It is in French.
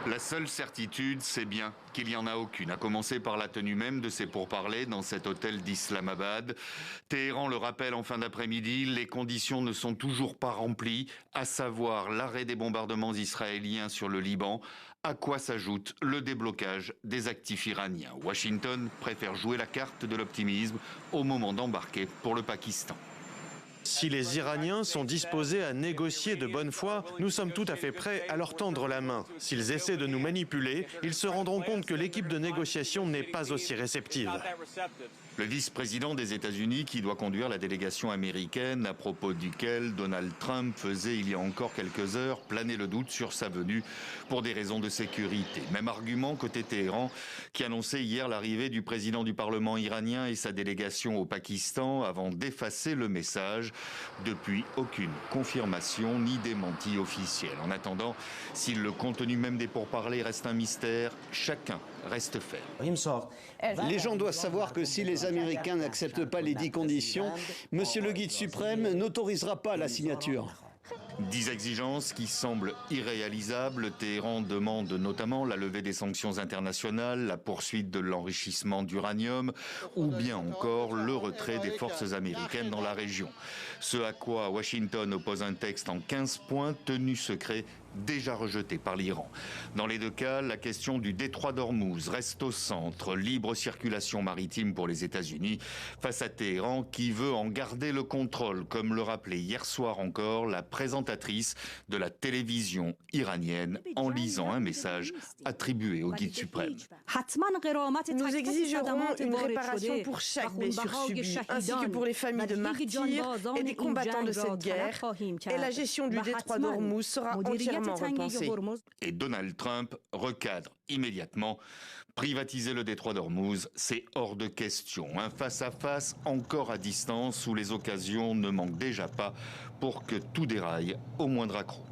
La seule certitude, c'est bien qu'il n'y en a aucune, à commencer par la tenue même de ces pourparlers dans cet hôtel d'Islamabad. Téhéran le rappelle en fin d'après-midi, les conditions ne sont toujours pas remplies, à savoir l'arrêt des bombardements israéliens sur le Liban, à quoi s'ajoute le déblocage des actifs iraniens. Washington préfère jouer la carte de l'optimisme au moment d'embarquer pour le Pakistan. Si les Iraniens sont disposés à négocier de bonne foi, nous sommes tout à fait prêts à leur tendre la main. S'ils essaient de nous manipuler, ils se rendront compte que l'équipe de négociation n'est pas aussi réceptive. Le vice-président des États-Unis qui doit conduire la délégation américaine, à propos duquel Donald Trump faisait il y a encore quelques heures planer le doute sur sa venue pour des raisons de sécurité. Même argument côté Téhéran qui annonçait hier l'arrivée du président du Parlement iranien et sa délégation au Pakistan avant d'effacer le message. Depuis, aucune confirmation ni démenti officiel. En attendant, si le contenu même des pourparlers reste un mystère, chacun reste ferme. Les gens doivent savoir que si les Américains n'acceptent pas les 10 conditions, Monsieur le Guide suprême n'autorisera pas la signature. 10 exigences qui semblent irréalisables. Téhéran demande notamment la levée des sanctions internationales, la poursuite de l'enrichissement d'uranium ou bien encore le retrait des forces américaines dans la région. Ce à quoi Washington oppose un texte en 15 points tenu secret déjà rejeté par l'Iran. Dans les deux cas, la question du détroit d'Ormuz reste au centre. Libre circulation maritime pour les États-Unis face à Téhéran qui veut en garder le contrôle, comme le rappelait hier soir encore la présentatrice de la télévision iranienne en lisant un message attribué au guide suprême. Nous exigerons une réparation pour chaque blessure subie, ainsi que pour les familles de martyrs et des combattants de cette guerre. Et la gestion du détroit d'Ormuz sera entièrement repensée. Et Donald Trump recadre immédiatement. Privatiser le détroit d'Ormuz, c'est hors de question. Un face-à-face encore à distance où les occasions ne manquent déjà pas pour que tout déraille au moindre accroc.